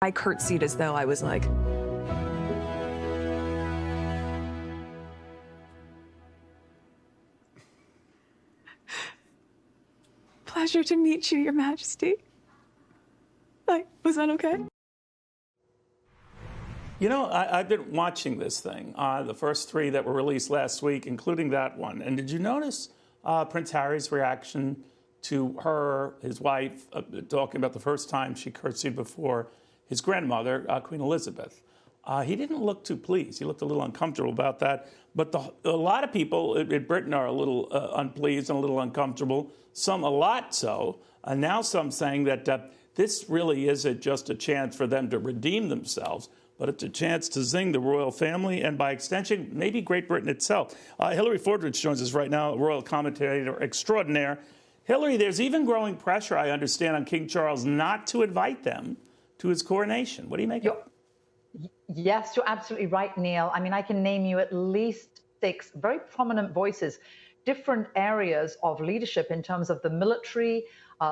I curtsied as though I was like, pleasure to meet you, Your Majesty. Like, was that okay? You know, I've been watching this thing, the first three that were released last week, including that one. And did you notice Prince Harry's reaction to her, his wife, talking about the first time she curtsied before his grandmother, Queen Elizabeth? He didn't look too pleased. He looked a little uncomfortable about that. But a lot of people in Britain are a little unpleased and a little uncomfortable, some a lot so. And now some saying that this really isn't just a chance for them to redeem themselves, but it's a chance to zing the royal family and, by extension, maybe Great Britain itself. Hillary Fordwich joins us right now, royal commentator extraordinaire. Hillary, there's even growing pressure, I understand, on King Charles not to invite them to his coronation. What do you make of it? Yes, you're absolutely right, Neil. I mean, I can name you at least 6 very prominent voices, different areas of leadership in terms of the military,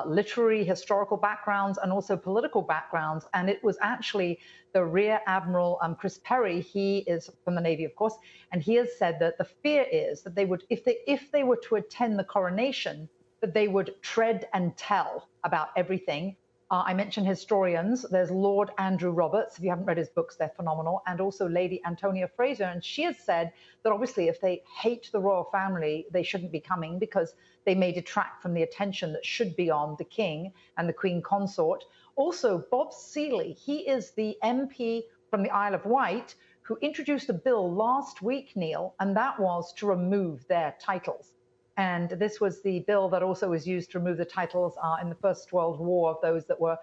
literary, historical backgrounds, and also political backgrounds. And it was actually the Rear Admiral Chris Perry. He is from the Navy, of course, and he has said that the fear is that they would, if they were to attend the coronation, that they would tread and tell about everything. I mentioned historians. There's Lord Andrew Roberts. If you haven't read his books, they're phenomenal. And also Lady Antonia Fraser. And she has said that obviously if they hate the royal family, they shouldn't be coming because they may detract from the attention that should be on the king and the queen consort. Also, Bob Seeley, he is the MP from the Isle of Wight who introduced a bill last week, Neil, and that was to remove their titles. And this was the bill that also was used to remove the titles in the First World War of those that were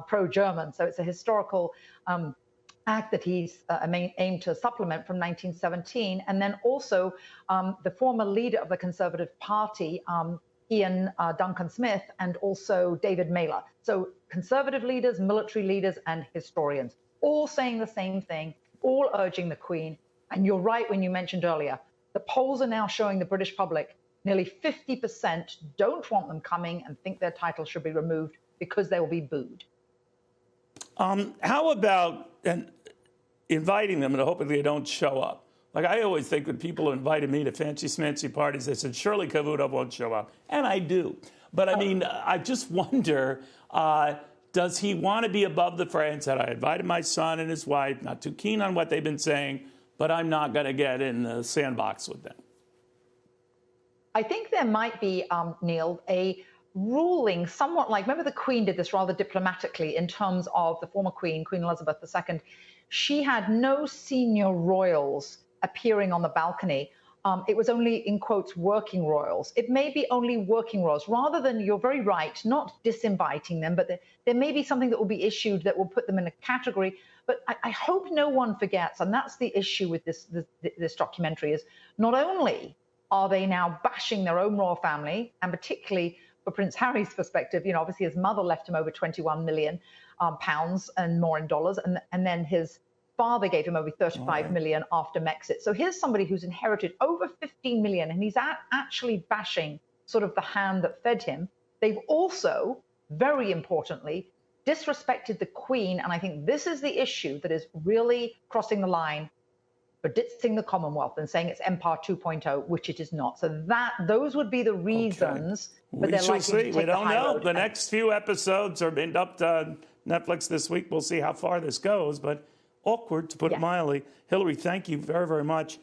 pro-German. So it's a historical act that he's aimed to supplement from 1917. And then also the former leader of the Conservative Party, Ian Duncan Smith, and also David Mailer. So conservative leaders, military leaders, and historians, all saying the same thing, all urging the Queen. And you're right when you mentioned earlier, the polls are now showing the British public nearly 50% don't want them coming and think their title should be removed because they will be booed. How about inviting them and hoping they don't show up? Like, I always think when people invited me to fancy-smancy parties, they said, surely Kavuna won't show up. And I do. But, I mean, I just wonder, does he want to be above the fray and said, I invited my son and his wife, not too keen on what they've been saying, but I'm not going to get in the sandbox with them? I think there might be, Neil, a ruling somewhat like, remember the Queen did this rather diplomatically in terms of the former Queen, Queen Elizabeth II. She had no senior royals appearing on the balcony. It was only, in quotes, working royals. It may be only working royals, rather than, you're very right, not disinviting them, but there may be something that will be issued that will put them in a category. But I hope no one forgets, and that's the issue with this documentary, is not only are they now bashing their own royal family, and particularly for Prince Harry's perspective, you know, obviously his mother left him over 21 million pounds and more in dollars, and then his father gave him over 35 million after Brexit. So here's somebody who's inherited over 15 million, and he's actually bashing sort of the hand that fed him. They've also, very importantly, disrespected the Queen, and I think this is the issue that is really crossing the line for distancing the Commonwealth and saying it's Empire 2.0, which it is not. So those would be the reasons. Okay. We shall see. We don't know. The next few episodes are up to Netflix this week. We'll see how far this goes, but awkward, to put it mildly. Hillary, thank you very, very much.